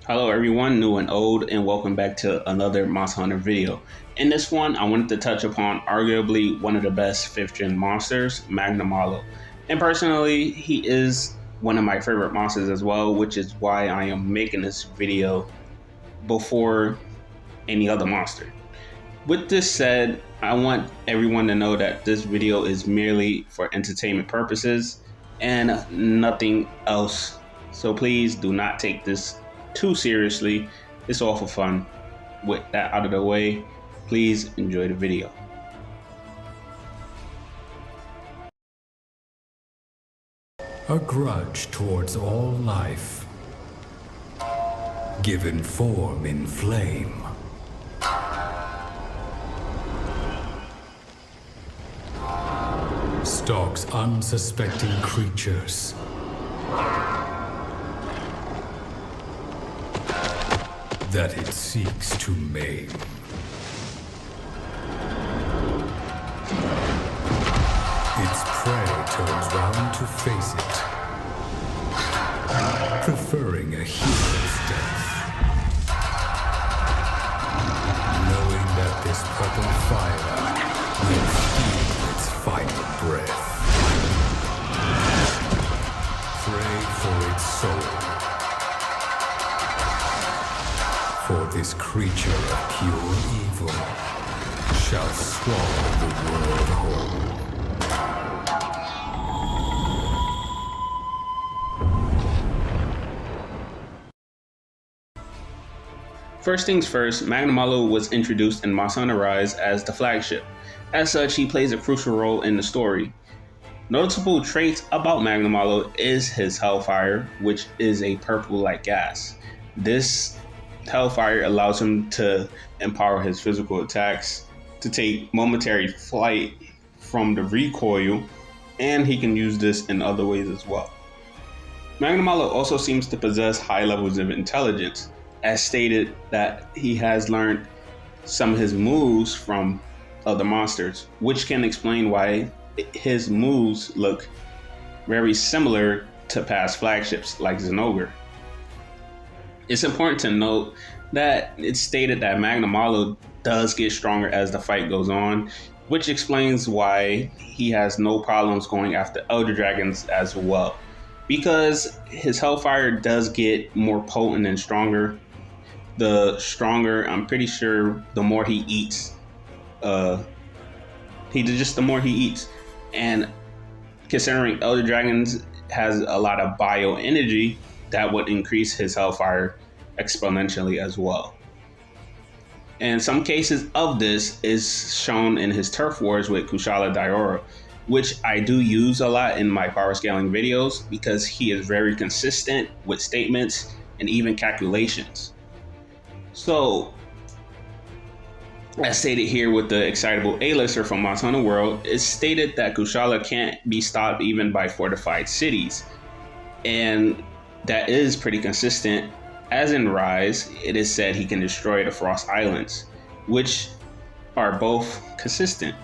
Hello everyone, new and old, and welcome back to another Monster Hunter video. In this one, I wanted to touch upon arguably one of the best 5th gen monsters, Magnamalo. And personally, he is one of my favorite monsters as well, which is why I am making this video before any other monster. With this said, I want everyone to know that this video is merely for entertainment purposes and nothing else. So please do not take this too seriously. It's all for fun. With that out of the way, please enjoy the video. A grudge towards all life, given form in flame. Stalks unsuspecting creatures. That it seeks to maim. Its prey turns round to face it, preferring a hero's death, knowing that this purple fire will steal its final breath. Pray for its soul. For this creature of pure evil shall swallow the world whole. First things first, Magnamalo was introduced in MonsterHunterRise as the flagship. As such, he plays a crucial role in the story. Noticeable traits about Magnamalo is his Hellfire, which is a purple-like gas. This Hellfire allows him to empower his physical attacks, to take momentary flight from the recoil, and he can use this in other ways as well. Magnamalo also seems to possess high levels of intelligence, as stated that he has learned some of his moves from other monsters, which can explain why his moves look very similar to past flagships like Zenogre. It's important to note that it's stated that Magnamalo does get stronger as the fight goes on, which explains why he has no problems going after Elder Dragons as well. Because his Hellfire does get more potent and stronger. The stronger, I'm pretty sure, the more he eats. The more he eats. And considering Elder Dragons has a lot of bioenergy, that would increase his Hellfire exponentially as well. And some cases of this is shown in his turf wars with Kushala Daora, which I do use a lot in my PowerScaling videos because he is very consistent with statements and even calculations. So, as stated here with the excitable A-lister from MonsterHunterWorld, it's stated that Kushala can't be stopped even by fortified cities. And that is pretty consistent. As in Rise, it is said he can destroy the Frost Islands, which are both consistent.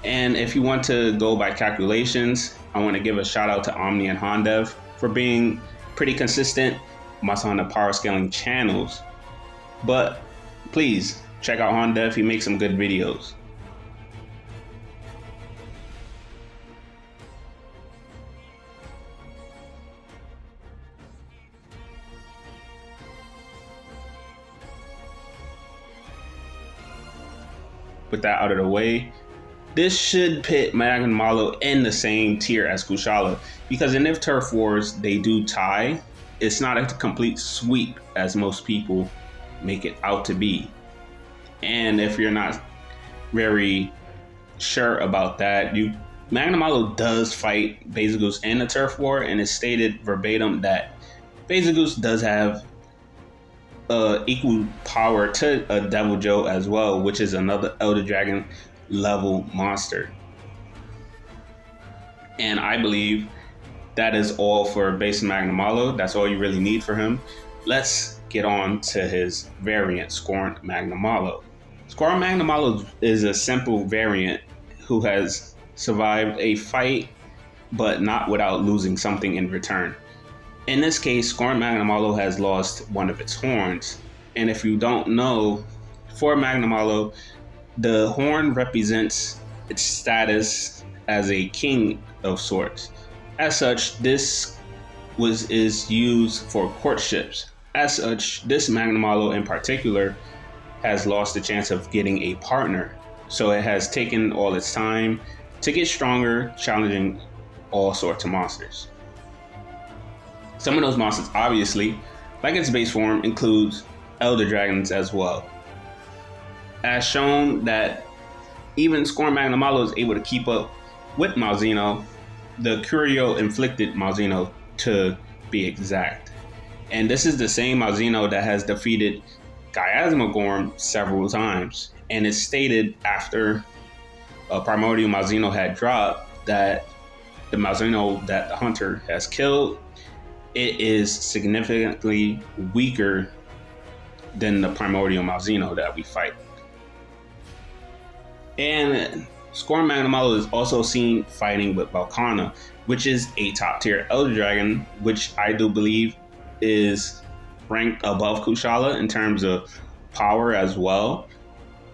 And if you want to go by calculations, I want to give a shout out to Omni and Hondev for being pretty consistent on the PowerScaling channels. But please check out Hondev, he makes some good videos. With that out of the way, this should pit Magnamalo in the same tier as Kushala, because in if turf wars they do tie, it's not a complete sweep as most people make it out to be. And if you're not very sure about that, Magnamalo does fight Bezogus in the turf war, and it's stated verbatim that Bezogus does have equal power to a Devil Joe as well, which is another Elder Dragon level monster. And I believe that is all for base Magnamalo. That's all you really need for him. Let's get on to his variant, Scorned Magnamalo. Scorned Magnamalo is a simple variant who has survived a fight, but not without losing something in return. In this case, Scorn Magnamalo has lost one of its horns. And if you don't know, for Magnamalo, the horn represents its status as a king of sorts. As such, this is used for courtships. As such, this Magnamalo in particular has lost the chance of getting a partner. So it has taken all its time to get stronger, challenging all sorts of monsters. Some of those monsters, obviously, like its base form, includes elder dragons as well. As shown that even Scorn Magnamalo is able to keep up with Malzeno, the Curio inflicted Malzeno to be exact. And this is the same Malzeno that has defeated Gyasmagorm several times. And it's stated after Primordial Malzeno had dropped that the Malzeno that the hunter has killed, it is significantly weaker than the Primordial Malzeno that we fight. And Scorn Magnamalo is also seen fighting with Valkana, which is a top tier Elder Dragon, which I do believe is ranked above Kushala in terms of power as well.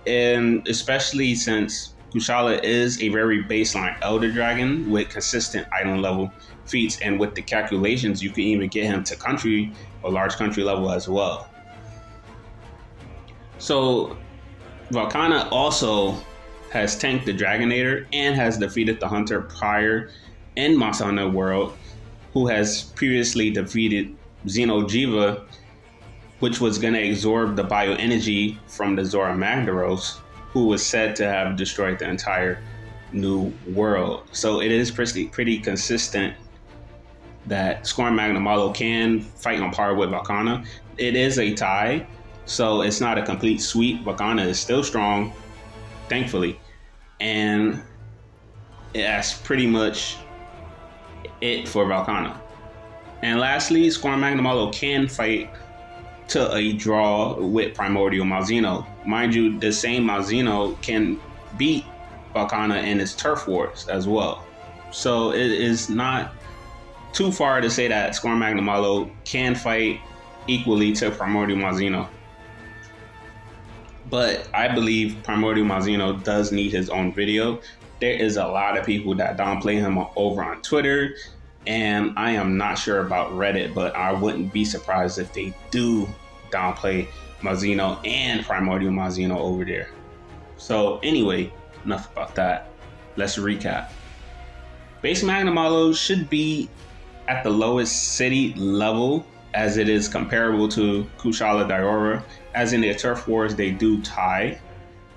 And especially since Kushala is a very baseline Elder Dragon with consistent island level feats, and with the calculations, you can even get him to country or large country level as well. So Valkana also has tanked the Dragonator and has defeated the Hunter prior in MonsterHunterWorld, who has previously defeated Xenojiva, which was going to absorb the bioenergy from the Zora Magdaros, who was said to have destroyed the entire new world. So it is pretty consistent that Scorn Magnamalo can fight on par with Valkana. It is a tie, so it's not a complete sweep. Valkana is still strong, thankfully, and that's pretty much it for Valkana. And lastly, Scorn Magnamalo can fight to a draw with Primordial Malzeno. Mind you, the same Malzeno can beat Valkana in its turf wars as well. So it is not too far to say that Scorn Magnamalo can fight equally to Primordial Malzeno. But I believe Primordial Malzeno does need his own video. There is a lot of people that downplay him over on Twitter, and I am not sure about Reddit, but I wouldn't be surprised if they do downplay Malzeno and Primordial Malzeno over there. So anyway, enough about that. Let's recap. Base Magnamalo should be at the lowest city level, as it is comparable to Kushala Diora, as in their turf wars they do tie.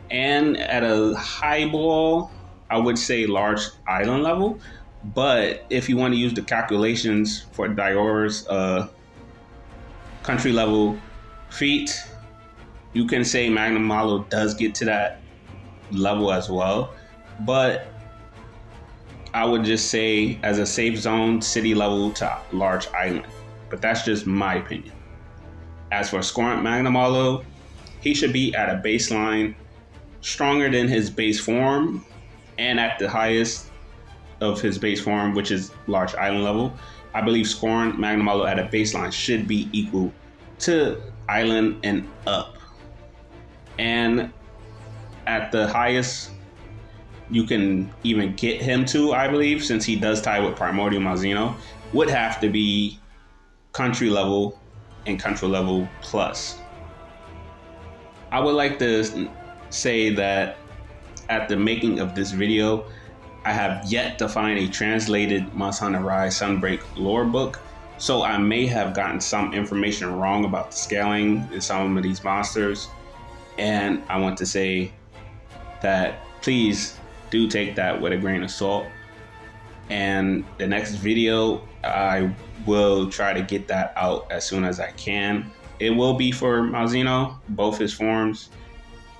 And at a highball, I would say large island level. But if you want to use the calculations for Diora's country level feat, you can say Magnamalo does get to that level as well. But I would just say as a safe zone, city level to large island. But that's just my opinion. As for Scorn Magnamalo, he should be at a baseline stronger than his base form, and at the highest of his base form, which is large island level. I believe Scorn Magnamalo at a baseline should be equal to island and up. And at the highest you can even get him to, I believe, since he does tie with Primordial Malzeno, would have to be country level and country level plus. I would like to say that at the making of this video, I have yet to find a translated MonsterHunterRise Sunbreak lore book, so I may have gotten some information wrong about the scaling in some of these monsters, and I want to say that please do take that with a grain of salt. And the next video, I will try to get that out as soon as I can. It will be for Malzeno, both his forms,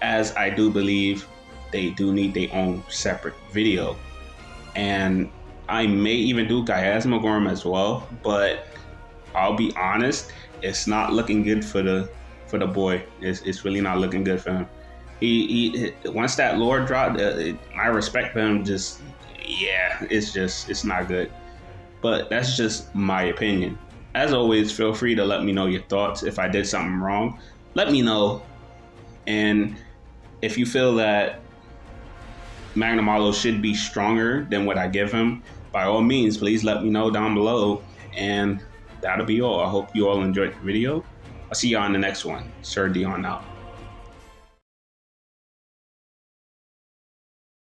as I do believe they do need their own separate video. And I may even do Gyasmagorm as well, but I'll be honest, it's not looking good for the boy. It's really not looking good for him. He once that lore dropped, I respect him. It's not good. But that's just my opinion. As always, feel free to let me know your thoughts. If I did something wrong, let me know. And if you feel that Magnamalo should be stronger than what I give him, by all means, please let me know down below. And that'll be all. I hope you all enjoyed the video. I'll see you on the next one. Sir Dion out.